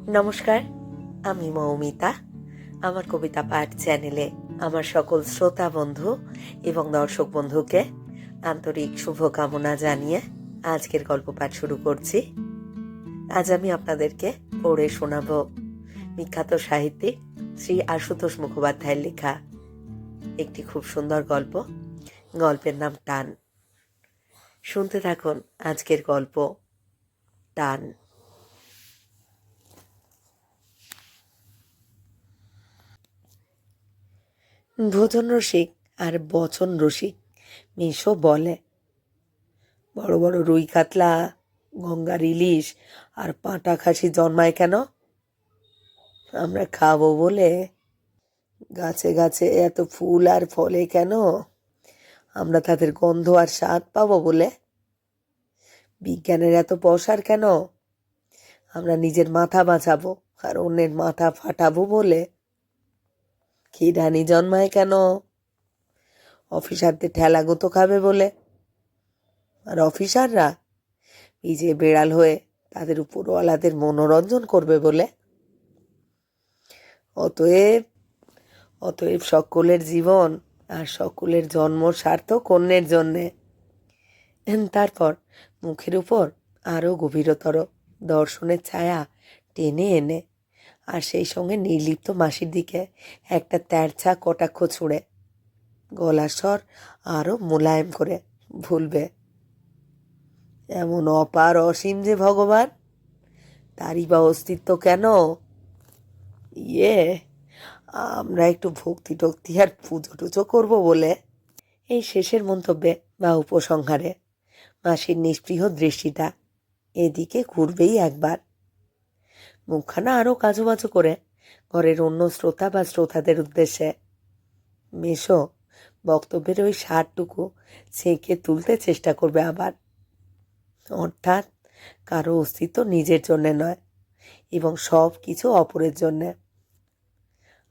নমস্কার, আমি মৌমিতা। আমার কবিতা পাঠ চ্যানেলে আমার সকল শ্রোতা বন্ধু এবং দর্শক বন্ধুকে আন্তরিক শুভকামনা জানিয়ে আজকের গল্প পাঠ শুরু করছি। আজ আমি আপনাদেরকে পড়ে শোনাব বিখ্যাত সাহিত্যিক শ্রী আশুতোষ মুখোপাধ্যায়ের লেখা একটি খুব সুন্দর গল্প। গল্পের নাম টান। শুনতে থাকুন আজকের গল্প টান। ভোজন রসিক আর বচন রসিক মেশো বলে, বড় বড় রুই কাতলা, গঙ্গার ইলিশ আর পাঁটা খাসি জন্মায় কেন? আমরা খাবো বলে। গাছে গাছে এত ফুল আর ফলে কেন? আমরা তাদের গন্ধ আর স্বাদ পাবো বলে। বিজ্ঞানের এত প্রসার কেন? আমরা নিজের মাথা বাঁচাবো আর অন্যের মাথা ফাটাবো বলে। খিদানি জন্মায় কেন? অফিসারদের ঠেলা গুঁতো খাবে বলে। আর অফিসাররা ভিজে বেড়াল হয়ে তাদের উপরওয়ালাদের মনোরঞ্জন করবে বলে। অতএব অতএব সকলের জীবন আর সকলের জন্ম সার্থক অন্যের জন্যে। তারপর মুখের উপর আরও গভীরতর দর্শনের ছায়া টেনে এনে আর সেই সঙ্গে নির্লিপ্ত মাসির দিকে একটা তেরছা কটাক্ষ ছুঁড়ে গলার স্বর আরও মোলায়েম করে ভুলবে, এমন অপার অসীম যে ভগবান, তারই বা অস্তিত্ব কেন? আমরা একটু ভক্তি টক্তি আর পুজো টুজো করবো বলে। এই শেষের মন্তব্যে বা উপসংহারে মাসির নিস্পৃহ দৃষ্টিটা এদিকে ঘুরবেই একবার। মুখখানা আরও কাজুবাজু করে ঘরের অন্য শ্রোতা বা শ্রোতাদের উদ্দেশ্যে মেশো বক্তব্যের ওই সারটুকু ছেঁকে তুলতে চেষ্টা করবে আবার। অর্থাৎ কারো অস্তিত্ব নিজের জন্যে নয় এবং সব কিছু অপরের জন্যে।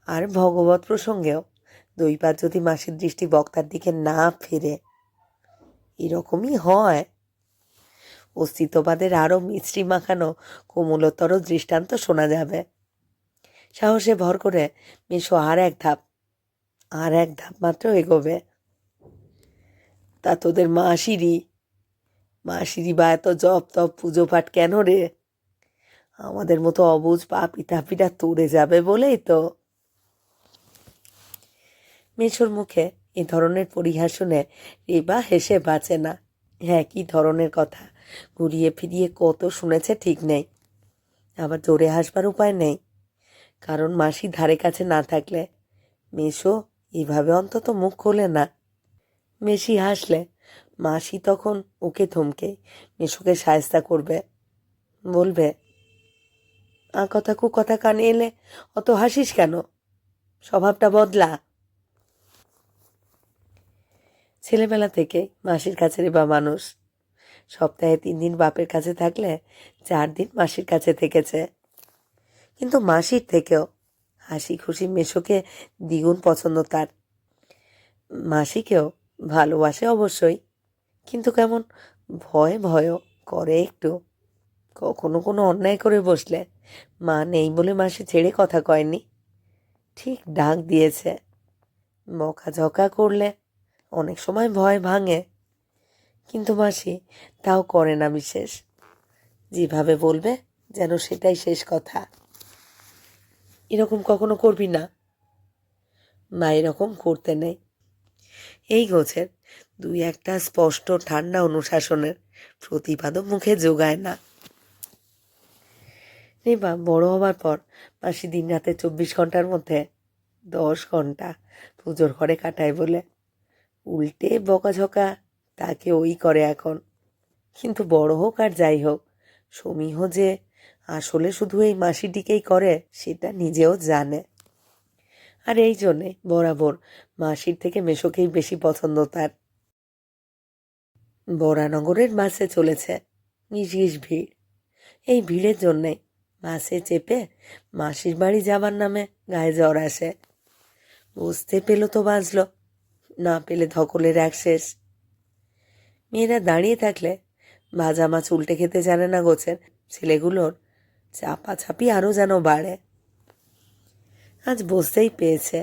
আর ভগবত প্রসঙ্গেও দৈবাত যদি মাসির দৃষ্টি বক্তার দিকে না ফেরে, এরকমই হয়। অস্তিত্ববাদের আরও মিশ্রি মাখানো কোমলতর দৃষ্টান্ত শোনা যাবে। সাহসে ভর করে মেশো আর এক ধাপ মাত্র এগোবে। তা তোদের মাসিরি বা এত জপ তপ পুজো পাঠ কেন রে? আমাদের মতো অবুঝ পাপি তাপিটা তোড়ে যাবে বলেই তো। মেশোর মুখে এ ধরনের পরিহাস শুনে রেবা হেসে বাঁচে না। একই ধরনের কথা ঘুরিয়ে ফিরিয়ে কত শুনেছে ঠিক নেই। আবার জোরে হাসবার উপায় নেই, কারণ মাসি ধারে কাছে না থাকলে মেশো এভাবে অন্তত মুখ খোলে না। মেশি হাসলে মাসি তখন ওকে থমকে মেশোকে সায়স্তা করবে, বলবে, কথা কু কথা কানে এলে অত হাসিস কেন? স্বভাবটা বদলা। ছেলেবেলা থেকে মাসির কাছে রেবা মানুষ। সপ্তাহে 3 দিন বাপের কাছে থাকলে 4 দিন মাসির কাছে থেকেছে। কিন্তু মাসির থেকেও হাসি খুশি মেশোকে দ্বিগুণ পছন্দ তার। মাসিকেও ভালোবাসে অবশ্যই, কিন্তু কেমন ভয়ও করে একটু। কখনো কোনো অন্যায় করে বসলে মা নেই বলে মাসি ছেড়ে কথা কয়নি, ঠিক ডাক দিয়েছে। বকাঝকা করলে অনেক সময় ভয় ভাঙে, কিন্তু মাসি তাও করে না বিশেষ। যেভাবে বলবে যেন সেটাই শেষ কথা। এরকম কখনো করবি না, মা এরকম করতে নেই। এই গোছের 2-1টা স্পষ্ট ঠান্ডা অনুশাসনের প্রতিবাদও মুখে জোগায় না। রেবা বড় হবার পর মাসি দিন রাতে 24 ঘন্টার মধ্যে 10 ঘন্টা পুজোর ঘরে কাটায় বলে উল্টে বকাঝকা তাকে ওই করে এখন। কিন্তু বড় হোক আর যাই হোক, সমীহ যে আসলে শুধু এই মাসিটিকেই করে সেটা নিজেও জানে। আর এই জন্যে বরাবর মাসির থেকে মেশোকেই বেশি পছন্দ তার। বরানগরের বাসে চলেছে গিজ ভিড়। এই ভিড়ের জন্যে বাসে চেপে মাসির বাড়ি যাবার নামে গায়ে জ্বর আসে। বুঝতে পেল তো বাজল, না পেলে ধকলের এক শেষ। মেয়েরা দাঁড়িয়ে থাকলে ভাজা মাছ উল্টে খেতে জানে না গোছের ছেলেগুলোর চাপাচাপি আরও যেন বাড়ে। আজ বসতেই পেয়েছে,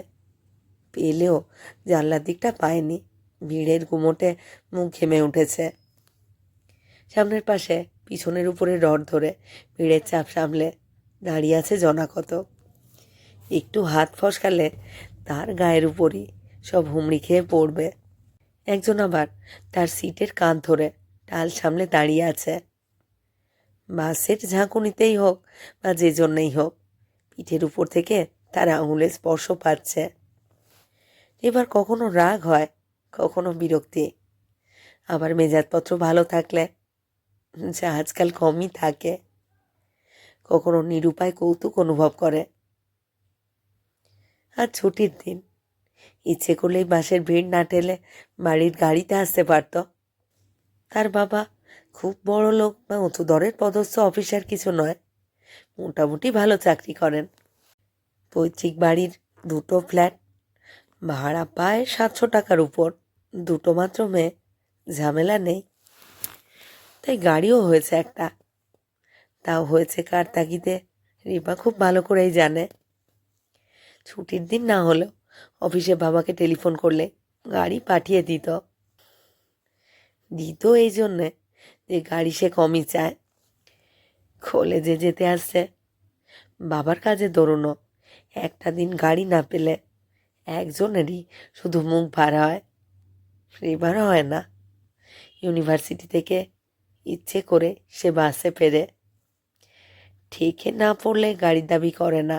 পেলেও জানলার দিকটা পায়নি। ভিড়ের গুমোটে মুখ ঘেমে উঠেছে। সামনের পাশে পিছনের উপরে রড ধরে ভিড়ের চাপ সামলে দাঁড়িয়ে আছে জনাকত। একটু হাত ফসকালে তার গায়ের উপরই সব হুমড়ি খেয়ে পড়বে। একজন আবার তার সিটের কাঁধ ধরে টাল সামলে দাঁড়িয়ে আছে। বাসের ঝাঁকুনিতেই হোক বা যে জন্যই হোক, পিঠের উপর থেকে তার আঙুলের স্পর্শ পাচ্ছে। এবার কখনো রাগ হয়, কখনো বিরক্তি, আবার মেজাজপত্র ভালো থাকলে, যা আজকাল কমই থাকে, কখনো নিরুপায় কৌতুক অনুভব করে। আর ছুটির দিন, ইচ্ছে করলেই বাসের ভিড় না ঠেলে বাড়ির গাড়িতে আসতে পারত। তার বাবা খুব বড় লোক বা উঁচু দরের পদস্থ অফিসার কিছু নয়, মোটামুটি ভালো চাকরি করেন। পৈতৃক বাড়ির 2টো ফ্ল্যাট, ভাড়া পায় 700 টাকার উপর, 2টো মাত্র মেয়ে, ঝামেলা নেই। তাই গাড়িও হয়েছে একটা, তাও হয়েছে কার তাগিদে রিমা খুব ভালো করেই জানে। ছুটির দিন না হলেও অফিসে বাবাকে টেলিফোন করলে গাড়ি পাঠিয়ে দিত। এই জন্যে যে গাড়ি সে কমই চায়। কলেজে যেতে আসছে, বাবার কাজে দৌড়নো, একটা দিন গাড়ি না পেলে একজনেরই শুধু মুখ ভার হয়, রিমারও হয় না। ইউনিভার্সিটি থেকে ইচ্ছে করে সে বাসে ফেরে, ঠিকে না পড়লে গাড়ির দাবি করে না।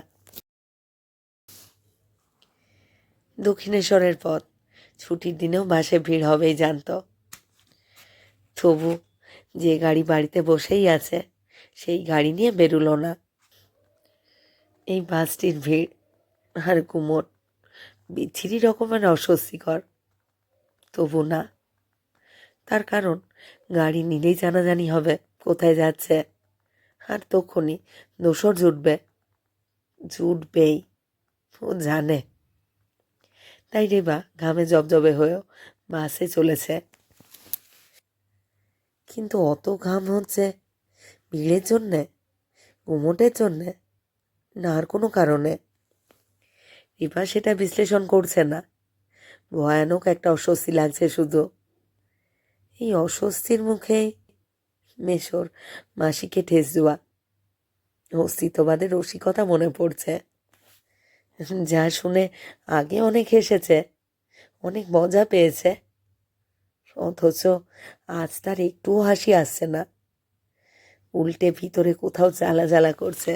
দক্ষিণেশ্বরের পথ, ছুটির দিনেও বাসে ভিড় হবেই জানত। তবু যে গাড়ি বাড়িতে বসেই আছে, সেই গাড়ি নিয়ে বেরুলো না। এই বাসটির ভিড় আর গুমট বিচ্ছিরি রকমের অস্বস্তিকর, তবু না। তার কারণ গাড়ি নিলেই জানাজানি হবে কোথায় যাচ্ছে, আর তখনই দোসর জুটবেই, ও জানে। তাই রেবা ঘামে জবজবে হয়েও বাসে চলেছে। কিন্তু অত ঘাম হচ্ছে ভিড়ের জন্যে, গুমোটের জন্যে, না আর কোনো কারণে? রিপা সেটা বিশ্লেষণ করছে না। ভয়ানক একটা অস্বস্তি লাগছে শুধু। এই অস্বস্তির মুখেই মেশোর মাসিকে ঠেস দেওয়া, অস্তিত্ববাদের রসিকতা মনে পড়ছে, যা শুনে আগে অনেক হেসেছে, অনেক মজা পেয়েছে, অথচ আজ তার একটুও হাসি আসছে না। উল্টে ভিতরে কোথাও জ্বালা জ্বালা করছে।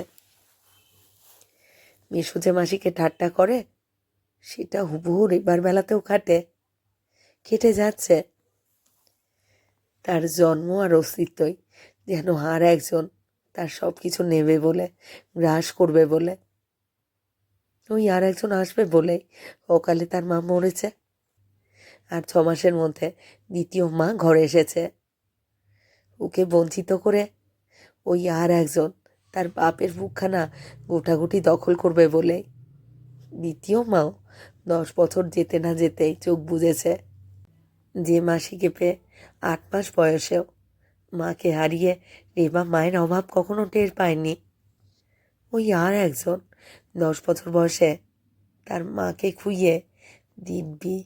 মেশো যে মাসিকে ঠাট্টা করে, সেটা হুবহু রেবার বেলাতেও কেটে যাচ্ছে। তার জন্ম আর অস্তিত্বই যেন আর একজন তার সব কিছু নেবে বলে, গ্রাস করবে বলে। ওই আর একজন আসবে বলেই অকালে তার মা মরেছে, আর 6 মাসের মধ্যে দ্বিতীয় মা ঘরে এসেছে। ওকে বঞ্চিত করে ওই আর একজন তার বাপের বুকখানা গোটাগুটি দখল করবে বলেই দ্বিতীয় মাও 10 বছর যেতে না যেতেই চোখ বুজেছে। যে মাসিকে পেয়ে 8 মাস বয়সেও মাকে হারিয়ে রেবা মায়ের অভাব কখনো টের পায়নি, ওই আর একজন 10 বছর বয়সে তার মাকে খুইয়ে দিব্যি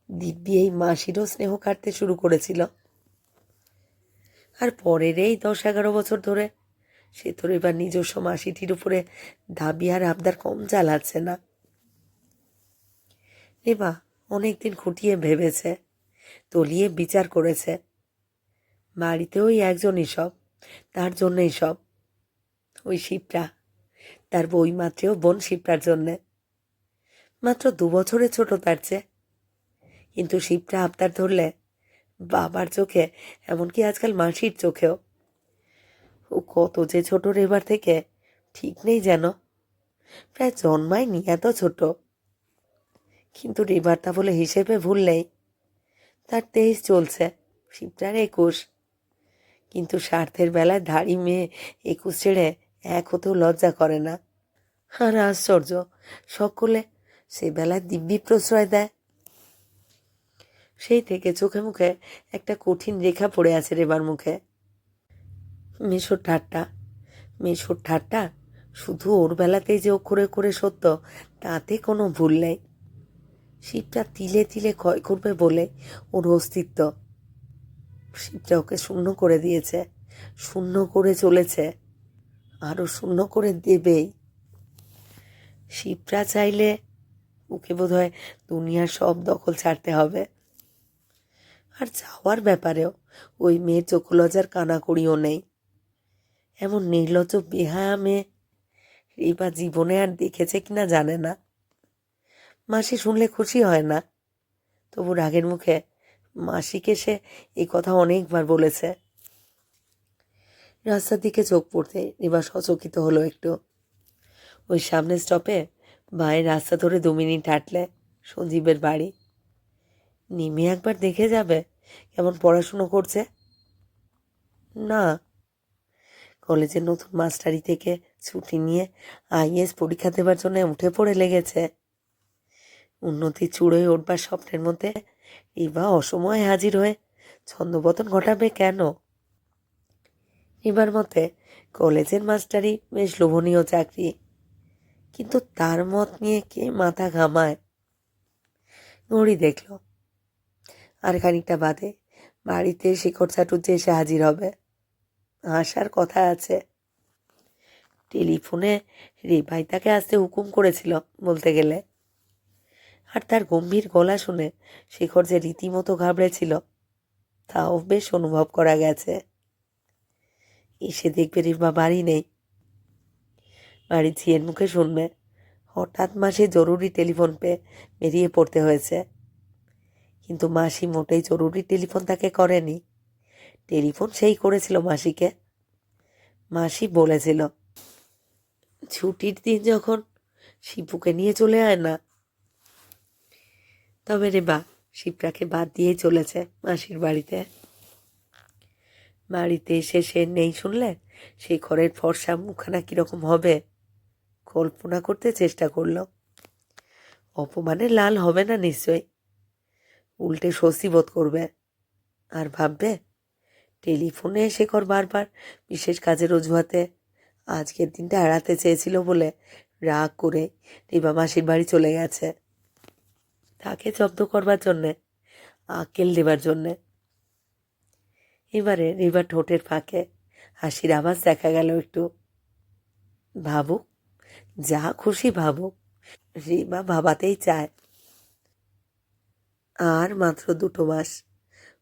দিব্যি এই মাসিরও স্নেহ কাটতে শুরু করেছিল। আর পরের এই 10-11 বছর ধরে সে তো এবার নিজস্ব মাসিটির উপরে দাবি আর আবদার কম চালাচ্ছে না। রেবা অনেকদিন খুঁটিয়ে ভেবেছে, তলিয়ে বিচার করেছে। বাড়িতে ওই একজনই সব, তার জন্যই সব। ওই শিপ্রা, তার বইমাত্রেও বোন শিপ্রার জন্যে, মাত্র 2 বছরের ছোট তার চেয়ে। কিন্তু শিপ্রা আবদার ধরলে বাবার চোখে, এমনকি আজকাল মাসির চোখেও, ও কত যে ছোট রেবার থেকে ঠিক নেই যেন। প্রায় জন্মায়নি এত ছোট। কিন্তু রেবার তা বলে হিসেবে ভুল নেই। তার 23 চলছে, শিপ্রার 21। কিন্তু স্বার্থের বেলায় ধাড়ি মেয়ে 21 ছেড়ে 1 হতেও লজ্জা করে না। আর আশ্চর্য, সকলে সে বেলায় দিব্যি প্রশ্রয় দেয়। সেই থেকে চোখে মুখে একটা কঠিন রেখা পড়ে আছে রেবার মুখে। মেশোর ঠাট্টা, মেশোর ঠাট্টা শুধু ওর বেলাতেই যে অক্ষরে করে সত্য তাতে কোনো ভুল নেই। শিবটা তিলে তিলে ক্ষয় করবে বলে ওর অস্তিত্ব। শিবটা ওকে শূন্য করে দিয়েছে, শূন্য করে চলেছে, আরও শূন্য করে দেবেই। শিবরা চাইলে ওকে বোধহয় দুনিয়ার সব দখল ছাড়তে হবে। আর যাওয়ার ব্যাপারেও ওই মেয়ের চোখলজার কানাকড়িও নেই। এমন নির্লজ্জ বেহায়া মেয়ে রিবা জীবনে আর দেখেছে কিনা জানে না। মাসি শুনলে খুশি হয় না, তবু রাগের মুখে মাসিকে সে এই কথা অনেকবার বলেছে। রাস্তার দিকে চোখ পড়তে রিবা সচকিত হলো একটু। ওই সামনের স্টপে বাঁয়ের রাস্তা ধরে 2 মিনিট হাঁটলে সঞ্জীবের বাড়ি। নেমে একবার দেখে যাবে কেমন পড়াশুনো করছে। না, কলেজের নতুন মাস্টারি থেকে ছুটি নিয়ে আইএস পরীক্ষা দেবার জন্য উঠে পড়ে লেগেছে। উন্নতি চূড়োয় উঠবার স্বপ্নের মধ্যে রিবা অসময়ে হাজির হয়ে ছন্দপতন ঘটাবে কেন? এবার মতে কলেজের মাস্টারি বেশ লোভনীয় চাকরি, কিন্তু তার মত নিয়ে কে মাথা ঘামায়? ঘড়ি দেখল, আর খানিকটা বাদে বাড়িতে শিকড় চাটুর্যে এসে হাজির হবে। আসার কথা আছে। টেলিফোনে রিবাই তাকে আসতে হুকুম করেছিল বলতে গেলে। আর তার গম্ভীর গলা শুনে শেখর যে রীতিমতো ঘাবড়েছিল তাও বেশ অনুভব করা গেছে। এসে দেখবে রিবা বাড়ি নেই। বাড়ির ঝিয়ের মুখে শুনবে হঠাৎ মাসি জরুরি টেলিফোন পেয়ে বেরিয়ে পড়তে হয়েছে। কিন্তু মাসি মোটেই জরুরি টেলিফোন তাকে করেনি। টেলিফোন সেই করেছিল মাসিকে। মাসি বলেছিল, ছুটির দিন যখন শিপুকে নিয়ে চলে আয় না। তবে রিবা শিবটাকে বাদ দিয়েই চলেছে মাসির বাড়িতে। বাড়িতে এসে সে নেই শুনলে সেই ঘরের ফর্সা মুখখানা কীরকম হবে কল্পনা করতে চেষ্টা করল। অপমানে লাল হবে না নিশ্চয়ই, উল্টে স্বস্তি বোধ করবে। আর ভাববে টেলিফোনে শেখর বারবার বিশেষ কাজের অজুহাতে আজকের দিনটা এড়াতে চেয়েছিল বলে রাগ করে রিবা মাসির বাড়ি চলে গেছে, তাকে জব্দ করবার জন্যে, আকেল দেবার জন্যে। এবারে রিবার ঠোঁটের ফাঁকে হাসির আওয়াজ দেখা গেল একটু। ভাবুক, যা খুশি ভাবুক, রিবা ভাবাতেই চায়। আর মাত্র 2 মাস,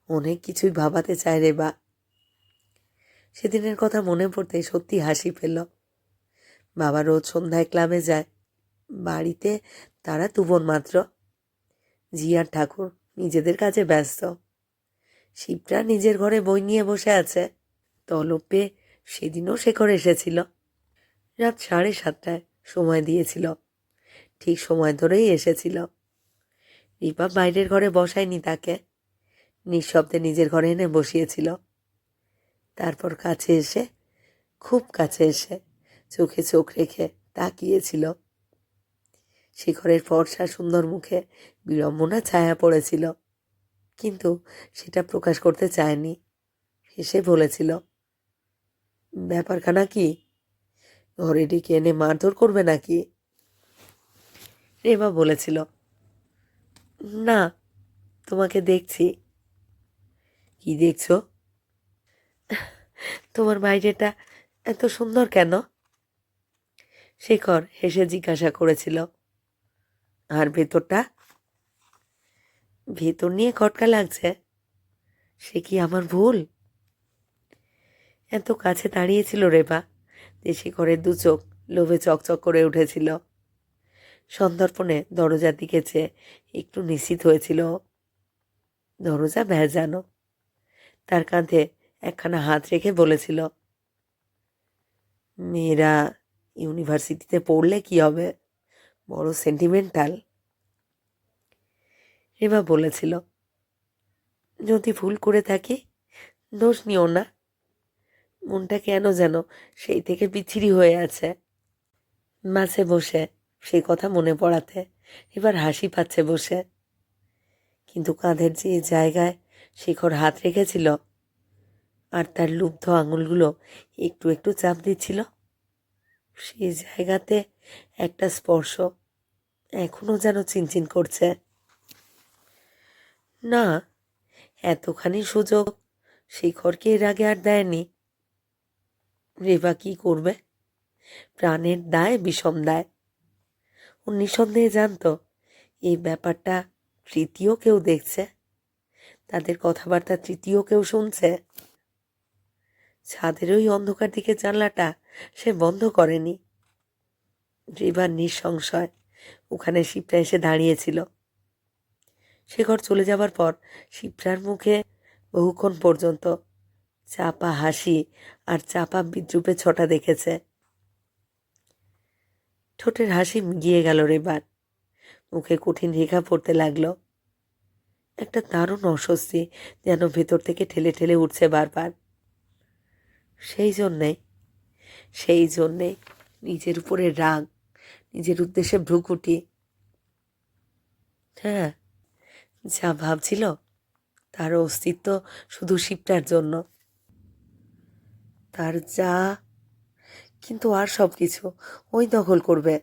অনেক কিছুই ভাবাতে চায় রেবা। সেদিনের কথা মনে পড়তেই সত্যি হাসি পেল। বাবা রোজ সন্ধ্যায় ক্লাবে যায়, বাড়িতে তারা 2 বোন মাত্র। জি আর ঠাকুর নিজেদের কাজে ব্যস্ত। শিবরা নিজের ঘরে বই নিয়ে বসে আছে। তলব পেয়ে সেদিনও শেখর এসেছিল। রাত 7:30টায় সময় দিয়েছিল, ঠিক সময় ধরেই এসেছিল। রিপা বাইরের ঘরে বসায়নি তাকে, নিঃশব্দে নিজের ঘরে এনে বসিয়েছিল। তারপর কাছে এসে, খুব কাছে এসে চোখে চোখ রেখে তাকিয়েছিল। শিখরের ফর্সা সুন্দর মুখে বিড়ম্বনা ছায়া পড়েছিল, কিন্তু সেটা প্রকাশ করতে চায়নি। হেসে বলেছিল, ব্যাপারখানা কি? ঘরে ডেকে এনে মারধর করবে নাকি? রেবা বলেছিল, না, তোমাকে দেখছি। কি দেখছো? তোমার বাইরেটা এত সুন্দর কেন? শেখর হেসে জিজ্ঞাসা করেছিল। আর ভেতরটা? ভেতর নিয়ে খটকা লাগছে। সে কি আমার ভুল? এত কাছে দাঁড়িয়েছিল রেবা যে শেখরের 2 চোখ লোভে চকচক করে উঠেছিল। সন্দর্পণে দরজার দিকে চেয়ে একটু নিশ্চিত হয়েছিল। দরজা ভেজানো। তার কাঁধে একখানা হাত রেখে বলেছিল, মেয়েরা ইউনিভার্সিটিতে পড়লে কি হবে, বড় সেন্টিমেন্টাল। রেবা বলেছিল, যদি ভুল করে থাকি দোষ নিও না। মনটা কেন যেন সেই থেকে বিচ্ছিরি হয়ে আছে। মাঝে বসে সেই কথা মনে পড়াতে এবার হাসি পাচ্ছে বসে। কিন্তু কাঁধের যে জায়গায় শেখর হাত রেখেছিল আর তার লুব্ধ আঙুলগুলো একটু একটু চাপ দিচ্ছিল, সেই জায়গাতে একটা স্পর্শ এখনো যেন চিনচিন করছে। না, এতখানি সুযোগ শিখরকে এর আগে আর দেয়নি। রেবা কি করবে? প্রাণের দায়, বিষম দায়। ও নিঃসন্দেহে জানতো এই ব্যাপারটা তৃতীয় কেউ দেখছে, তাদের কথাবার্তা তৃতীয় কেউ শুনছে। ছাদের ওই অন্ধকার দিকে জানলাটা সে বন্ধ করেনি। রেবার নিঃসংশয় ওখানে শিবটা এসে দাঁড়িয়েছিল। শেখর চলে যাবার পর শিবটার মুখে বহুক্ষণ পর্যন্ত চাপা হাসি আর চাপা বিদ্রুপের ছটা দেখেছে। ঠোঁটের হাসি গিয়ে গেল রেবার, মুখে কঠিন রেখা পড়তে লাগলো। একটা দারুণ অস্বস্তি যেন ভেতর থেকে ঠেলে ঠেলে উঠছে বারবার। সেই জন্যেই নিজের উপরে রাগ, নিজের উদ্দেশ্যে ভ্রুকুটি। হ্যাঁ, যা ভাবছিল তার অস্তিত্ব শুধু শিবটার জন্য। তার যা, কিন্তু আর সব কিছু ওই দখল করবে,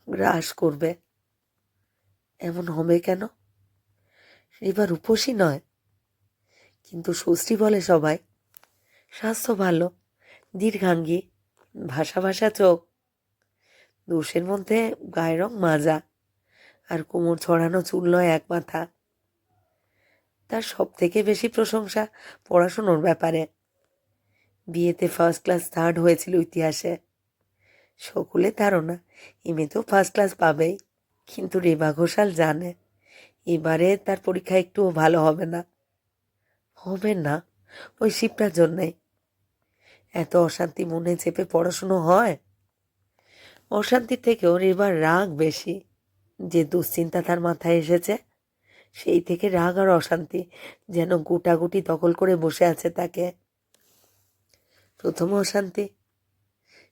গ্রাস করবে। এমন হবে কেন? এবার রূপসী নয়, কিন্তু সুশ্রী বলে সবাই। স্বাস্থ্য ভালো, দীর্ঘাঙ্গী, ভাষা ভাষা চোখ, দোষের মধ্যে গায়ের রং মাজা, আর কোমর ছড়ানো চুল নয় এক মাথা। তার সব থেকে বেশি প্রশংসা পড়াশুনোর ব্যাপারে। বিয়েতে ফার্স্ট ক্লাস থার্ড হয়েছিল ইতিহাসে। সকলের ধারণা এমনিতেও ফার্স্ট ক্লাস পাবেই, কিন্তু রেবা ঘোষাল জানে এবারে তার পরীক্ষা একটুও ভালো হবে না। হবে না ওই শিবটার জন্যেই। এত অশান্তি মনে চেপে পড়াশুনো হয়? অশান্তির থেকেও রেবার রাগ বেশি। যে দুশ্চিন্তা তার মাথায় এসেছে, সেই থেকে রাগ আর অশান্তি যেন গোটাগুটি দখল করে বসে আছে তাকে। প্রথম অশান্তি,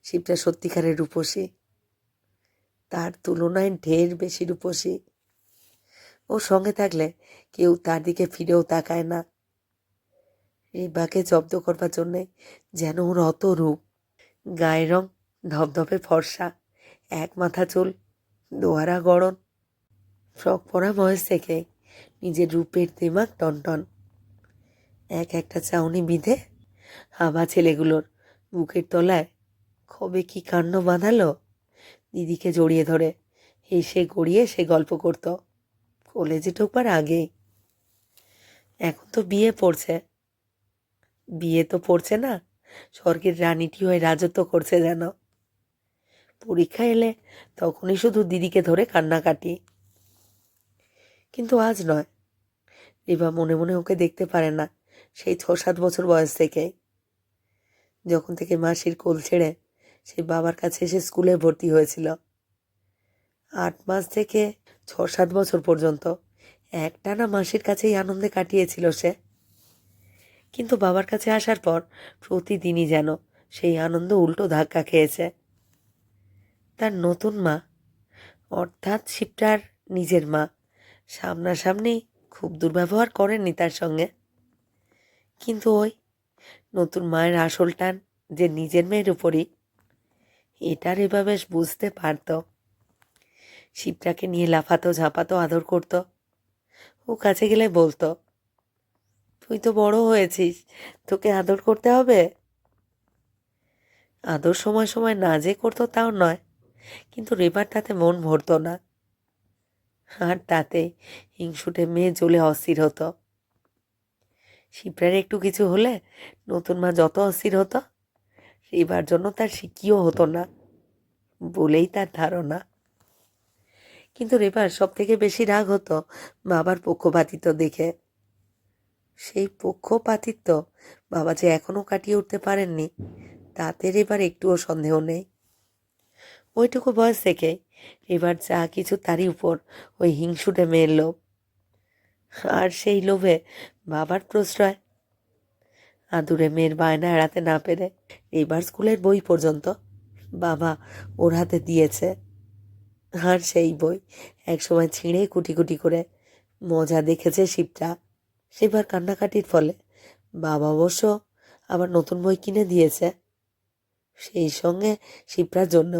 শিবটা সত্যিকারের রূপসী, তার তুলনায় ঢের বেশি রূপসী। ও সঙ্গে থাকলে কেউ তার দিকে ফিরেও তাকায় না। রেবাকে জব্দ করবার জন্যে যেন ওর অত রূপ। গায়ের রং ধপধপে ফর্সা, এক মাথা চুল, দোয়ারা গড়ন। ফ্রক পরা বয়স থেকে নিজের রূপের দিমাগ টনটন। একটা চাউনি বিঁধে হাবা ছেলেগুলোর বুকের তলায় কবে কি কাণ্ড বাঁধালো। দিদিকে জড়িয়ে ধরে হেসে গড়িয়ে সে গল্প করত কলেজে ঢোকবার আগেই। এখন তো বিয়ে তো পড়ছে না, স্বর্গের রানীটি হয়ে রাজত্ব করছে যেন। পরীক্ষা এলে তখনই শুধু দিদিকে ধরে কান্নাকাটি। কিন্তু আজ নয়। রেবা মনে মনে ওকে দেখতে পারে না সেই 6-7 বছর বয়স থেকেই, যখন থেকে মাসির কোল ছেড়ে সে বাবার কাছে এসে স্কুলে ভর্তি হয়েছিল। 8 মাস থেকে 6-7 বছর পর্যন্ত একটানা মাসির কাছেই আনন্দে কাটিয়েছিল সে। কিন্তু বাবার কাছে আসার পর প্রতিদিনই যেন সেই আনন্দ উল্টো ধাক্কা খেয়েছে। তার নতুন মা, অর্থাৎ শিবটার নিজের মা, সামনাসামনি খুব দুর্ব্যবহার করেননি তার সঙ্গে। কিন্তু ওই নতুন মায়ের আসল টান যে নিজের মেয়ের উপরই, এটার এবার বেশ বুঝতে পারত। শিবটাকে নিয়ে লাফাতো ঝাঁপাতো, আদর করত। ও কাছে গেলে বলতো, তুই তো বড় হয়েছিস, তোকে আদর করতে হবে। আদর সময় সময় না যে করতো তাও নয়, কিন্তু রেবার তাতে মন ভরতো না। আর তাতে হিংসুটে মেয়ে জ্বলে অস্থির হতো। শিবরার একটু কিছু হলে নতুন মা যত অস্থির হতো, রেবার জন্য তার শিকিও হতো না বলেই তার ধারণা। কিন্তু রেবার সব থেকে বেশি রাগ হতো বাবার পক্ষপাতিত্ব দেখে। সেই পক্ষপাতিত্ব বাবা যে এখনো কাটিয়ে উঠতে পারেননি, তাতে রেবার একটুও সন্দেহ নেই। ওইটুকু বয়স থেকে এবার যা কিছু তারই উপর ওই হিংসুটে মেয়ের লোভ। আর সেই লোভে বাবার প্রশ্রয়। আদুরে মেয়ের বায়না এড়াতে না পেরে এবার স্কুলের বই পর্যন্ত বাবা ওর হাতে দিয়েছে। আর সেই বই একসময় ছিঁড়ে কুটি কুটি করে মজা দেখেছে শিবটা। সেবার কান্নাকাটির ফলে বাবা অবশ্য আবার নতুন বই কিনে দিয়েছে। সেই সঙ্গে শিপ্রার জন্য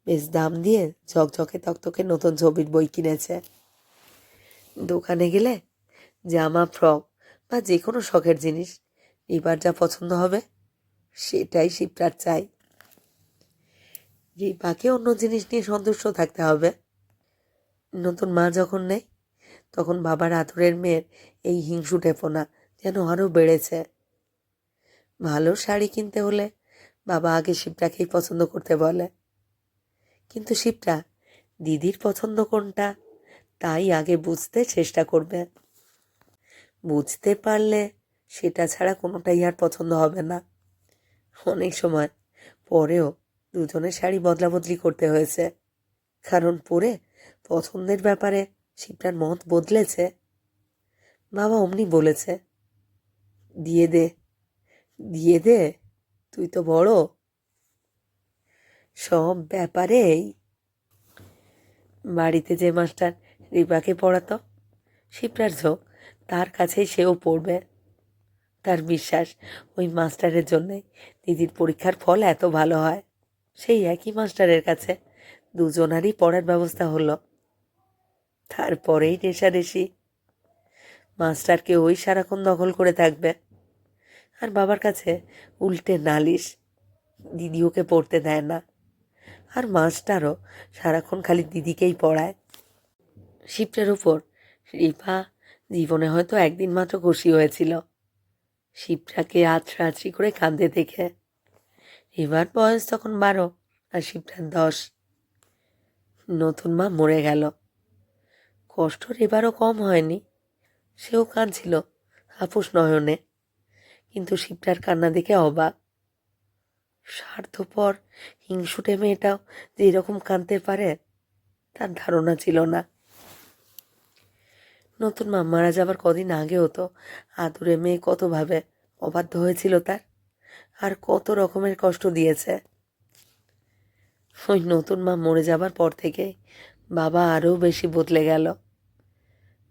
বেশ দাম দিয়ে ঝকঝকে তকতকে নতুন ছবির বই কিনেছে। দোকানে গেলে জামা, ফ্রক বা যে কোনো শখের জিনিস রিবার যা পছন্দ হবে সেটাই শিপ্রার চাই। রিপাকে অন্য জিনিস নিয়ে সন্তুষ্ট থাকতে হবে। নতুন মা যখন নেই তখন বাবার আদরের মেয়ের এই হিংসুটেপনা যেন আরও বেড়েছে। ভালো শাড়ি কিনতে হলে বাবা আগে শিপ্রাকেই পছন্দ করতে বলে, কিন্তু শিপ্রা দিদির পছন্দ কোনটা তাই আগে বুঝতে চেষ্টা করবে। বুঝতে পারলে সেটা ছাড়া কোনোটাই আর পছন্দ হবে না। অনেক সময় পরেও দুজনের শাড়ি বদলা বদলি করতে হয়েছে, কারণ পরে পছন্দের ব্যাপারে শিপ্রার মত বদলেছে। বাবা অমনি বলেছে, দিয়ে দে দিয়ে দে, তুই তো বড়। সব ব্যাপারেই বাড়িতে যে মাস্টার রিপাকে পড়াতো শিপ্রার ঝোঁক তার কাছেই সেও পড়বে। তার বিশ্বাস ওই মাস্টারের জন্যে দিদির পরীক্ষার ফল এত ভালো হয়। সেই একই মাস্টারের কাছে দুজনারই পড়ার ব্যবস্থা হলো। তারপরেই রেষারেষি। মাস্টারকে ওই সারাক্ষণ দখল করে থাকবে, আর বাবার কাছে উল্টে নালিশ, দিদি ওকে পড়তে দেয় না। আর মাস্টারও সারাক্ষণ খালি দিদিকেই পড়ায়। শিপ্রার উপর রিপা জীবনে হয়তো একদিন মাত্র খুশি হয়েছিল শিপ্রাকে আছড়াআছড়ি করে কাঁদতে দেখে। রিপার বয়স তখন 12 আর শিপ্রার 10। নতুন মা মরে গেল। কষ্ট রিপারও কম হয়নি। সেও কাঁদছিল আপোষ নয়নে, কিন্তু শিপ্রার কান্না দেখে অবাক। স্বার্থপর হিংসুটে মেয়েটাও যে এরকম কাঁদতে পারে তার ধারণা ছিল না। নতুন মা মারা যাবার কদিন আগেও তো আদুরে মেয়ে কতভাবে অবাধ্য হয়েছিল তার, আর কত রকমের কষ্ট দিয়েছে। ওই নতুন মা মরে যাবার পর থেকে বাবা আরও বেশি বদলে গেল।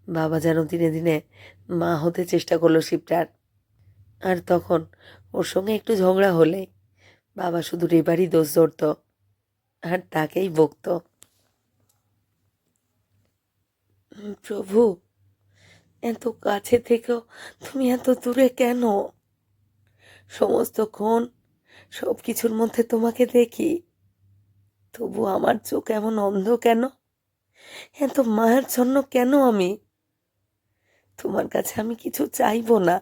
বাবা যেন দিনে দিনে মা হতে চেষ্টা করলো শিপ্রার। আর তখন ওর সঙ্গে একটু ঝগড়া হলেই বাবা শুধু রেবারই দোষ ধরত আর তাকেই বকত। প্রভু, এত কাছে থেকেও তুমি এত দূরে কেন? সমস্তক্ষণ সব কিছুর মধ্যে তোমাকে দেখি, তবু আমার চোখ এমন অন্ধ কেন? এত মায়ের জন্য কেন আমি? তোমার কাছে আমি কিছু চাইবো না,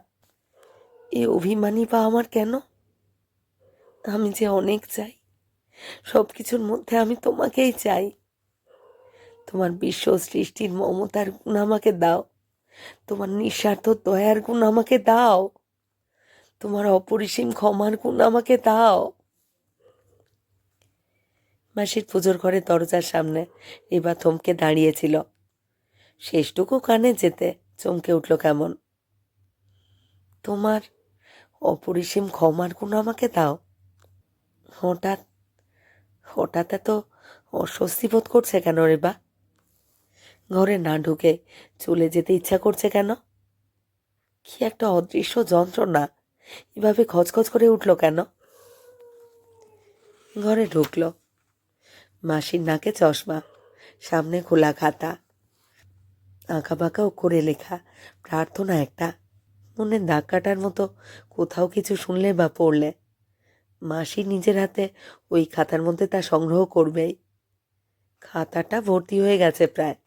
এ অভিমানী বা আমার কেন? আমি যে অনেক চাই, সব কিছুর মধ্যে আমি তোমাকেই চাই। তোমার বিশ্ব সৃষ্টির মমতার গুণ আমাকে দাও, তোমার নিঃস্বার্থ দয়ার গুণ আমাকে দাও, তোমার অপরিসীম ক্ষমার গুণ আমাকে দাও। মাসির পুজোর ঘরে দরজার সামনে রিবা থমকে দাঁড়িয়েছিল। শেষটুকু কানে যেতে চমকে উঠল কেমন। তোমার অপরিসীম ক্ষমার গুণ আমাকে দাও। হঠাৎ হঠাৎ এত অস্বস্তি বোধ করছে কেন রিবা? ঘরে না ঢুকে চলে যেতে ইচ্ছা করছে কেন? কি একটা অদৃশ্য যন্ত্রণা এভাবে খচখচ করে উঠল কেন? ঘরে ঢুকলো। মাসির নাকে চশমা, সামনে খোলা খাতা, আঁকা বাঁকা অক্ষরে লেখা প্রার্থনা একটা। মনে দাগ কাটার মতো কোথাও কিছু শুনলে বা পড়লে মাসি নিজের হাতে ওই খাতার মধ্যে তা সংগ্রহ করবেই। খাতাটা ভর্তি হয়ে গেছে প্রায়।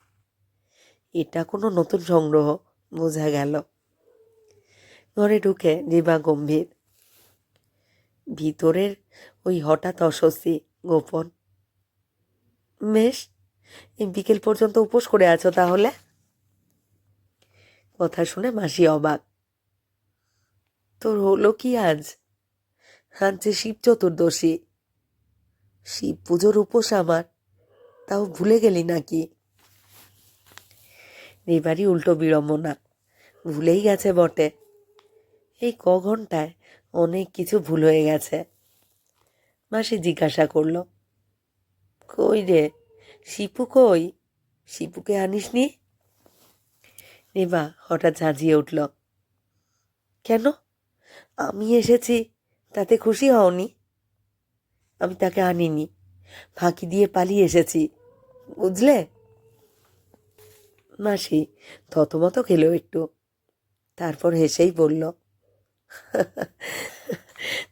এটা কোনো নতুন সংগ্রহ বোঝা গেল। ঘরে ঢুকে রিবা গম্ভীর। ভিতরের ওই হঠাৎ অস্বস্তি গোপন। বেশ, এই বিকেল পর্যন্ত উপোস করে আছো তাহলে? কথা শুনে মাসি অবাক। তোর হলো কি আজ? আজ যে শিব চতুর্দশী, শিব পুজোর উপোস আমার, তাও ভুলে গেলি নাকি? এবারই উল্টো বিড়ম্বনা। ভুলেই গেছে বটে। এই ঘন্টায় অনেক কিছু ভুল হয়ে গেছে। মাসি জিজ্ঞাসা করল, কই রে, শিপু কই? শিপুকে আনিসনি? রেবা হঠাৎ ঝাঁঝিয়ে উঠল। কেন, আমি এসেছি তাতে খুশি হওনি? আমি তাকে আনিনি, ফাঁকি দিয়ে পালিয়ে এসেছি, বুঝলে? মাসি থতমত খেলো একটু, তারপর হেসেই বলল,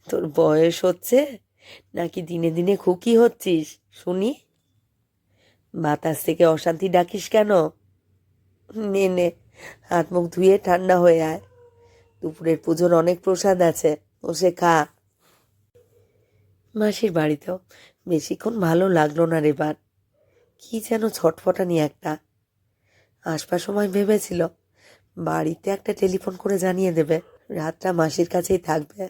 তোর বয়স হচ্ছে নাকি দিনে দিনে খুকি হচ্ছিস শুনি? বাতাস থেকে অশান্তি ডাকিস কেন? নে নে, হাত মুখ ধুয়ে ঠান্ডা হয়ে আয়, দুপুরের পুজোর অনেক প্রসাদ আছে, বসে খা। মাসির বাড়িতেও বেশিক্ষণ ভালো লাগলো না রেবার। কি যেন ছটফটানি একটা। আসবার সময় ভেবেছিল বাড়িতে একটা টেলিফোন করে জানিয়ে দেবে রাতটা মাসির কাছেই থাকবে,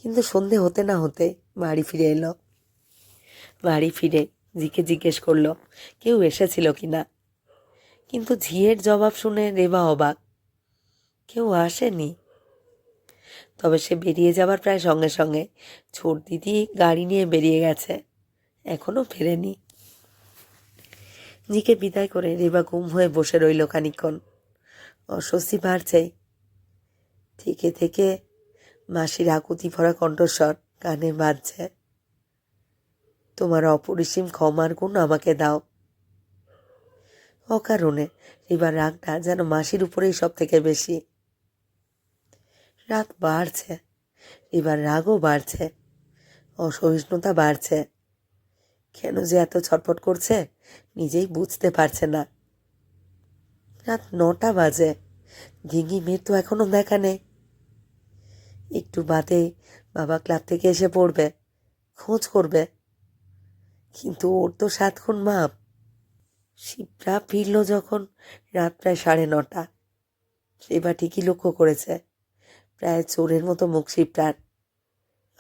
কিন্তু সন্ধে হতে না হতে বাড়ি ফিরে এলো। বাড়ি ফিরে ঝিকে জিজ্ঞেস করলো কেউ এসেছিল কিনা, কিন্তু ঝিয়ের জবাব শুনে রেবা অবাক, কেউ আসেনি। তবে সে বেরিয়ে যাবার প্রায় সঙ্গে সঙ্গে ছোট দিদি গাড়ি নিয়ে বেরিয়ে গেছে, এখনো ফেরেনি। ঝিকে বিদায় করে রেবা গুম হয়ে বসে রইল খানিকক্ষণ। অস্বস্তি বাড়ছেই। থেকে থেকে মাসির আকুতি ভরা কণ্ঠস্বর কানে বাজছে, তোমার অপরিসীম ক্ষমার গুণ আমাকে দাও। অকারণে এবার রাগটা যেন মাসির উপরেই সব থেকে বেশি। রাত বাড়ছে, এবার রাগও বাড়ছে, অসহিষ্ণুতা বাড়ছে। কেন যে এত ছটফট করছে নিজেই বুঝতে পারছে না। রাত 9টা বাজে, ঘিঙি মেয়ের তো এখনো দেখা নেই। একটু বাদে বাবা ক্লাব থেকে এসে পড়বে, খোঁজ করবে, কিন্তু ওর তো 7 খুন মাপ। শিবরা ফিরল যখন রাত প্রায় 9:30। এবার ঠিকই লক্ষ্য করেছে প্রায় চোরের মতো মুখ শিবটার,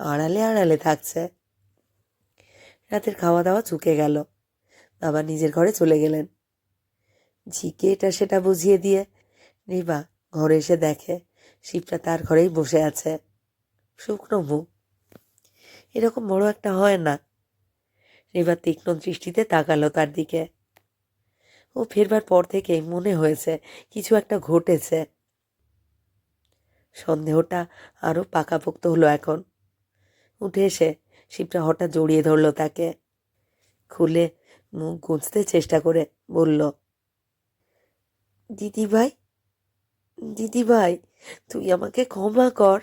আড়ালে আড়ালে থাকছে। রাতের খাওয়া দাওয়া চুকে গেল, বাবা নিজের ঘরে চলে গেলেন। ঝিকে এটা সেটা বুঝিয়ে দিয়ে রেবা ঘরে এসে দেখে শিবটা তার ঘরেই বসে আছে, শুকনো মুখ। এরকম বড় একটা হয় না। রেবা তীক্ষ্ণ দৃষ্টিতে তাকালো তার দিকে। ও ফেরবার পর থেকেই মনে হয়েছে কিছু একটা ঘটেছে। সন্দেহটা আরো পাকাপোক্ত হলো এখন। উঠে এসে শিবটা হঠাৎ জড়িয়ে ধরল তাকে, খুলে মুখ গুঁজতে চেষ্টা করে বলল, দিদিভাই, দিদিভাই, তুই আমাকে ক্ষমা কর,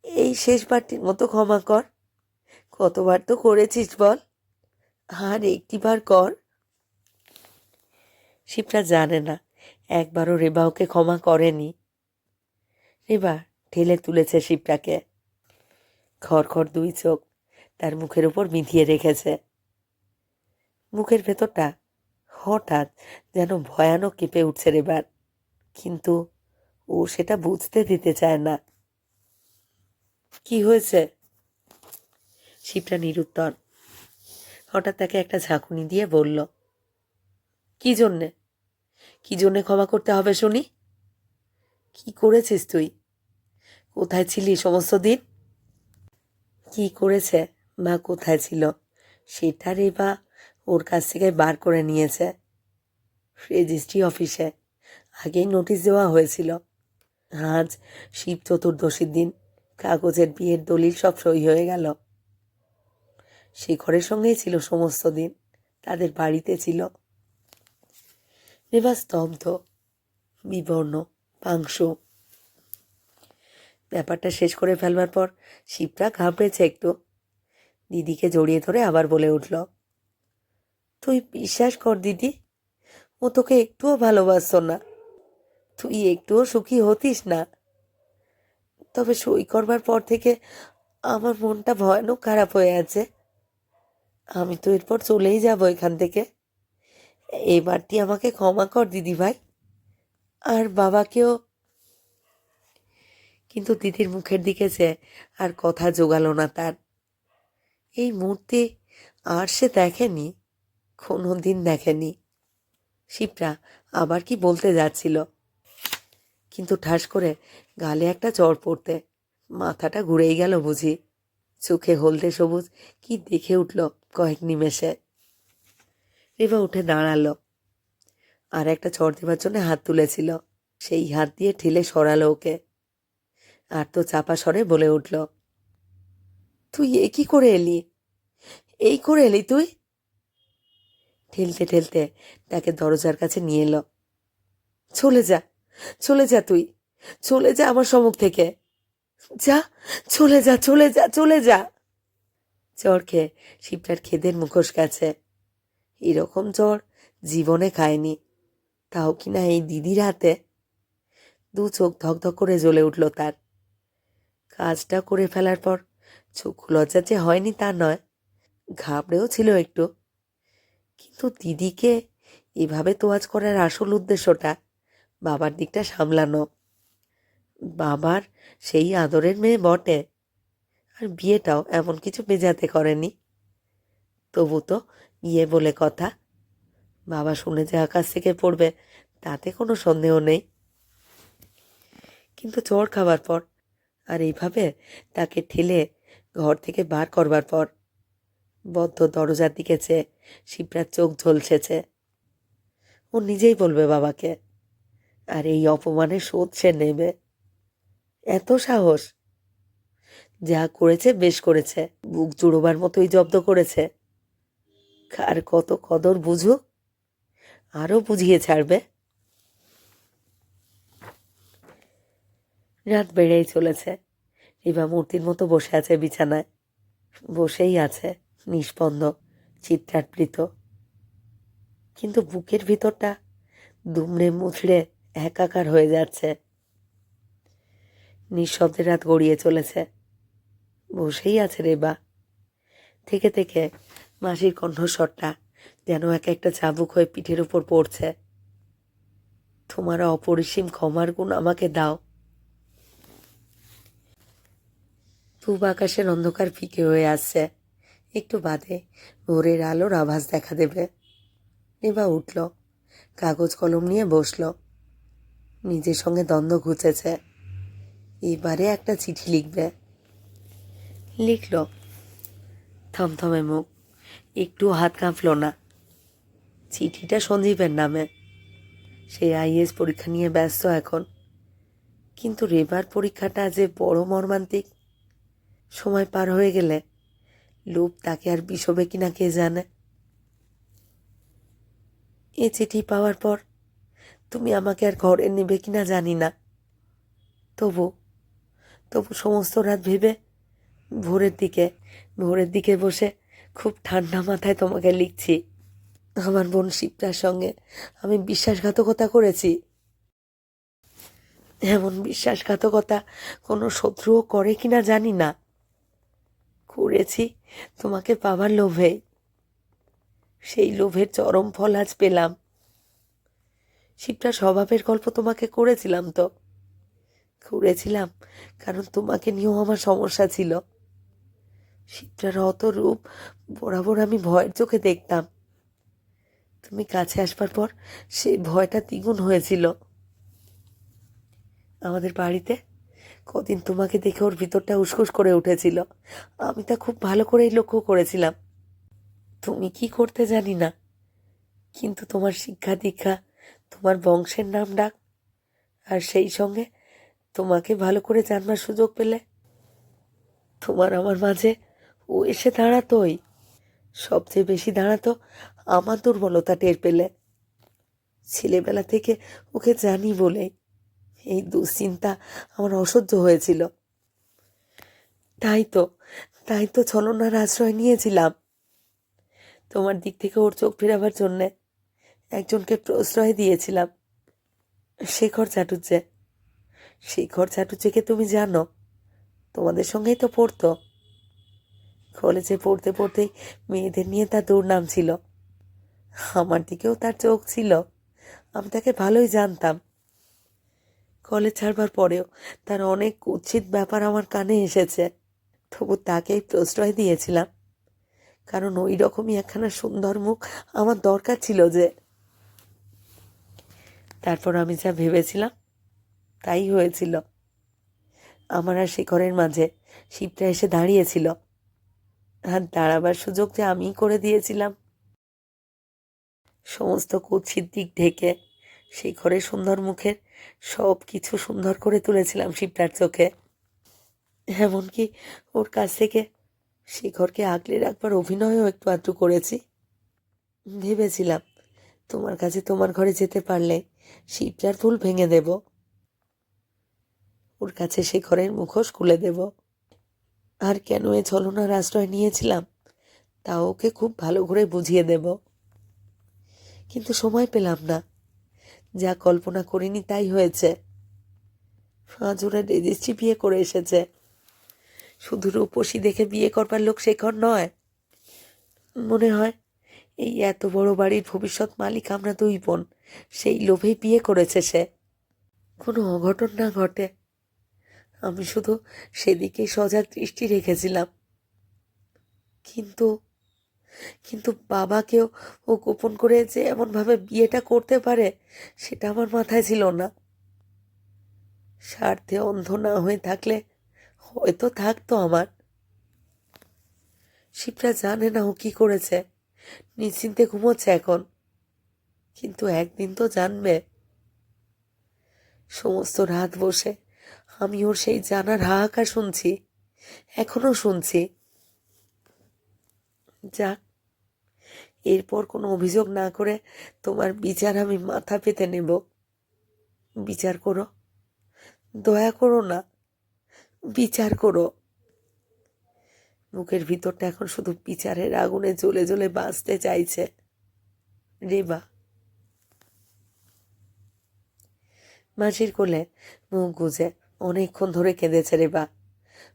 এই শেষবারটির মতো ক্ষমা কর। কতবার তো করেছিস বল, আর একটিবার কর। শিবটা জানে না একবারও রেবা ওকে ক্ষমা করেনি। রেবা ঠেলে তুলেছে শিবটাকে, খড়খড় 2 চোখ তার মুখের উপর বিঁধিয়ে রেখেছে। মুখের ভেতরটা হঠাৎ যেন ভয়ানক কেঁপে উঠছে রেবার, কিন্তু ও সেটা বুঝতে দিতে চায় না। কি হয়েছে? শিবটা নিরুত্তর। হঠাৎ তাকে একটা ঝাঁকুনি দিয়ে বলল, কি জন্যে, কি জন্যে ক্ষমা করতে হবে শুনি? কি করেছিস তুই? কোথায় ছিলি সমস্ত দিন? কি করেছে বা কোথায় ছিল সেটা রেবা ওর কাছ থেকে বার করে নিয়েছে। রেজিস্ট্রি অফিসে আগেই নোটিশ দেওয়া হয়েছিল। আজ শিব চতুর্দশীর দিন কাগজের বিয়ের দলিল সব সই হয়ে গেল। শেখরের সঙ্গেই ছিল সমস্ত দিন, তাদের বাড়িতে ছিল। রেবা স্তব্ধ, বিবর্ণ, পাংশু। ব্যাপারটা শেষ করে ফেলবার পর শিবটা ঘাবড়েছে একটু। দিদিকে জড়িয়ে ধরে আবার বলে উঠল, তুই বিশ্বাস কর দিদি, ও তোকে একটুও ভালোবাসত না, তুই একটুও সুখী হতিস না। তবে সই করবার পর থেকে আমার মনটা ভয়ানক খারাপ হয়ে আছে। আমি তো এরপর চলেই যাব এখান থেকে। এবারটি আমাকে ক্ষমা কর দিদি ভাই, আর বাবাকেও। কিন্তু দিদির মুখের দিকে চেয়ে আর কথা জোগালো না তার। এই মূর্তি আর সে দেখেনি, কোনো দিন দেখেনি। শিবটা আবার কি বলতে যাচ্ছিল, কিন্তু ঠাস করে গালে একটা চড় পড়তে মাথাটা ঘুরেই গেল বুঝি। চোখে হলদে সবুজ কি দেখে উঠল কয়েক নিমেষে। রেবা উঠে দাঁড়ালো, আর একটা চড় দেবার জন্য হাত তুলেছিল, সেই হাত দিয়ে ঠেলে সরালো ওকে। আর তো চাপা স্বরে বলে উঠল, তুই এ কি করে এলি? এই করে এলি তুই? ঠেলতে ঠেলতে তাকে দরজার কাছে নিয়ে এলো। চলে যা, চলে যা তুই, চলে যা আমার সম্মুখ থেকে। যা, চলে যা, চলে যা, চলে যা। জ্বর খেয়ে শিবটার খেদের মুখোশ গেছে। এরকম জ্বর জীবনে খায়নি, তাও কিনা এই দিদির হাতে। দু চোখ ধকধক করে জ্বলে উঠল তার। কাজটা করে ফেলার পর চক্ষু লজ্জা যে হয়নি তা নয়, ঘাবড়েও ছিল একটু। কিন্তু দিদিকে এভাবে তোয়াজ করার আসল উদ্দেশ্যটা বাবার দিকটা সামলানো। বাবার সেই আদরের মেয়ে বটে, আর বিয়েটাও এমন কিছু বেজাতে করেনি। তবু তো বিয়ে বলে কথা, বাবা শুনে যে আকাশ থেকে পড়বে তাতে কোনো সন্দেহ নেই। কিন্তু চড় খাবার পর আর এইভাবে তাকে ঠেলে ঘর থেকে বার করবার পর বদ্ধ দরজার দিকে চেয়ে শিবরার চোখ ঝলসেছে। ও নিজেই বলবে বাবাকে, আর এই অপমানের শোধ সে নেবে। এত সাহস! যা করেছে বেশ করেছে, বুক জুড়োবার মতোই জব্দ করেছে। কার কত কদর বুঝুক, আরও বুঝিয়ে ছাড়বে। রাত বেড়েই চলেছে। রিবা মূর্তির মতো বসে আছে বিছানায়, বসেই আছে নিষ্পন্দ, চিত্রার্পিত। কিন্তু বুকের ভিতরটা দুমড়ে মুচড়ে একাকার হয়ে যাচ্ছে। নিঃশব্দে রাত গড়িয়ে চলেছে। বসেই আছে রেবা। থেকে থেকে মাসির কণ্ঠস্বরটা যেন এক একটা চাবুক হয়ে পিঠের উপর পড়ছে। তোমার অপরিসীম ক্ষমার গুণ আমাকে দাও। পূব আকাশের অন্ধকার ফিকে হয়ে আসছে। একটু বাদে ভোরের আলোর আভাস দেখা দেবে। রেবা উঠল, কাগজ কলম নিয়ে বসল। নিজের সঙ্গে দ্বন্দ্ব ঘুচেছে। এবারে একটা চিঠি লিখবে। লিখল। থমথমে মুখ, একটু হাত কাঁপল না। চিঠিটা সঞ্জীবের নামে। সে আইএস পরীক্ষা নিয়ে ব্যস্ত এখন। কিন্তু রেবার পরীক্ষাটা যে বড় মর্মান্তিক। সময় পার হয়ে গেলে লোভ তাকে আর বিষবে কিনা কে জানে। এ চিঠি পাওয়ার পর তুমি আমাকে আর ঘরে নেবে কিনা জানি না। তবু তবু সমস্ত রাত ভেবে ভোরের দিকে বসে খুব ঠান্ডা মাথায় তোমাকে লিখছি। আমার বোন শিবটার সঙ্গে আমি বিশ্বাসঘাতকতা করেছি। এমন বিশ্বাসঘাতকতা কোনো শত্রুও করে কিনা জানি না। করেছি তোমাকে পাবার লোভে। সেই লোভের চরম ফল আজ পেলাম। শিবটার স্বভাবের গল্প তোমাকে করেছিলাম তো। করেছিলাম কারণ তোমাকে নিয়েও আমার সমস্যা ছিল। শিবটার অত রূপ বরাবর আমি ভয়ের চোখে দেখতাম। তুমি কাছে আসবার পর সেই ভয়টা দ্বিগুণ হয়েছিল। আমাদের বাড়িতে কদিন তোমাকে দেখে ওর ভিতরটা উসখুস করে উঠেছিল। আমি তা খুব ভালো করেই লক্ষ্য করেছিলাম। তুমি কি করতে জানি না, কিন্তু তোমার শিক্ষা দীক্ষা, তোমার বংশের নাম ডাক, আর সেই সঙ্গে তোমাকে ভালো করে জানবার সুযোগ পেলে তোমার আমার মাঝে ও এসে দাঁড়াতোই। সবচেয়ে বেশি দাঁড়াতো আমার দুর্বলতা টের পেলে। ছেলেবেলা থেকে ওকে জানি বলেই এই দুশ্চিন্তা আমার অসহ্য হয়েছিল। তাই তো তাই তো ছলনার আশ্রয় নিয়েছিলাম। তোমার দিক থেকে ওর চোখ ফেরাবার জন্যে একজনকে প্রশ্রয় দিয়েছিলাম, শেখর চাটুর্যে। শেখর চাটুর্যেকে তুমি জানো? তোমাদের সঙ্গেই তো পড়তো। কলেজে পড়তে পড়তেই মেয়েদের নিয়ে তার দুর্নাম ছিল। আমার দিকেও তার চোখ ছিল, আমি তাকে ভালোই জানতাম। কলেজ ছাড়বার পরেও তার অনেক কুৎসিত ব্যাপার আমার কানে এসেছে। তবু তাকেই প্রশ্রয় দিয়েছিলাম, কারণ ওই রকমই একখানা সুন্দর মুখ আমার দরকার ছিল যে। তারপর আমি যা ভেবেছিলাম তাই হয়েছিল। আমার আর শেখরের মাঝে শিবটা এসে দাঁড়িয়েছিল, আর দাঁড়াবার সুযোগ যে আমিই করে দিয়েছিলাম। সমস্ত কুৎসিত দিক ঢেকে শেখরের সুন্দর মুখের সব কিছু সুন্দর করে তুলেছিলাম শিবটার চোখে। এমনকি ওর কাছ থেকে শেখরকে আগলে রাখবার অভিনয়ও একটু আধটু করেছি। ভেবেছিলাম তোমার কাছে তোমার ঘরে যেতে পারলে শিবটার ফুল ভেঙে দেব, ওর কাছে শেখরের মুখোশ খুলে দেব। আর কেন এ ছলনার আশ্রয় নিয়েছিলাম তা ওকে খুব ভালো করে বুঝিয়ে দেব। কিন্তু সময় পেলাম না। যা কল্পনা করিনি তাই হয়েছে। আজ ওরা রেজিস্ট্রি বিয়ে করে এসেছে। শুধু রূপসী দেখে বিয়ে করবার লোক শেখর নয়। মনে হয় এই এত বড় বাড়ির ভবিষ্যৎ মালিক আমরা দুই বোন, সেই লোভেই বিয়ে করেছে সে। কোনো অঘটন না ঘটে, আমি শুধু সেদিকেই সজাগ দৃষ্টি রেখেছিলাম। কিন্তু কিন্তু বাবাকেও ও গোপন করে যে এমনভাবে বিয়েটা করতে পারে সেটা আমার মাথায় ছিল না। স্বার্থে অন্ধ না হয়ে থাকলে হয়তো থাকতো আমার। শিবরা জানে না ও কি করেছে, নিশ্চিন্তে ঘুমোচ্ছে এখন। কিন্তু একদিন তো জানবে। সমস্ত রাত বসে আমি ওর সেই জানার হাহাকার শুনছি, এখনো শুনছি। যাক, এরপর কোনো অভিযোগ না করে তোমার বিচার আমি মাথা পেতে নেব। বিচার করো, দয়া করো না, বিচার করো। বুকের ভিতরটা এখন শুধু বিচারের আগুনে জ্বলে জ্বলে বাঁচতে চাইছে। রেবা মাসির কোলে মুখ গুজে অনেকক্ষণ ধরে কেঁদেছে রেবা।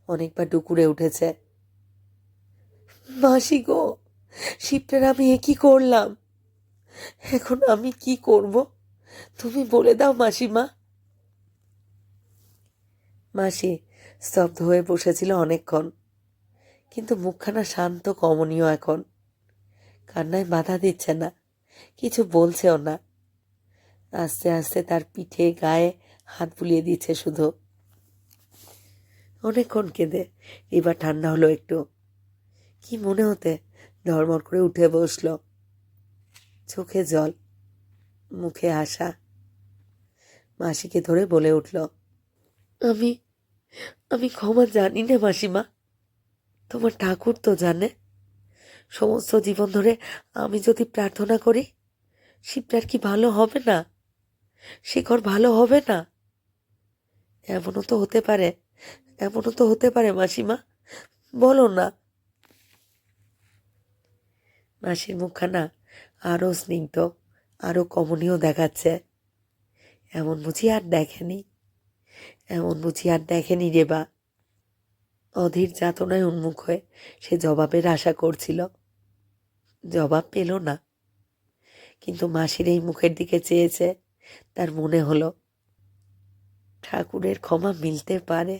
অনেকবার ডুকুরে উঠেছে। মাসি গো, শিবটার আমি এ কি করলাম? এখন আমি কি করব তুমি বলে দাও মাসিমা। মাসি স্তব্ধ হয়ে বসেছিল অনেকক্ষণ, কিন্তু মুখখানা শান্ত কমনীয় এখন। কান্নায় বাধা দিচ্ছে না, কিছু বলছেও না। আস্তে আস্তে তার পিঠে গায়ে হাত বুলিয়ে দিচ্ছে শুধু। অনেকক্ষণ কেঁদে এবার ঠান্ডা হলো একটু। কি মনে হতে ধড়মড় করে উঠে বসল। চোখে জল, মুখে আশা। মাসিকে ধরে বলে উঠল, আমি আমি ক্ষমা জানি না মাসিমা। তোমার ঠাকুর তো জানে। সমস্ত জীবন ধরে আমি যদি প্রার্থনা করি শিবটার কি ভালো হবে না? শেখর ভালো হবে না? এমনও তো হতে পারে, এমনও তো হতে পারে মাসিমা, বলো না। মাসির মুখখানা আরো স্নিগ্ধ, আরো কমনীয় দেখাচ্ছে। এমন বুঝি আর দেখেনি, এমন বুঝি আর দেখেনি রেবা। অধীর যাতনায় উন্মুখ হয়ে সে জবাবের আশা করছিল। জবাব পেল না। কিন্তু মাসির এই মুখের দিকে চেয়েছে, তার মনে হলো ঠাকুরের ক্ষমা মিলতে পারে।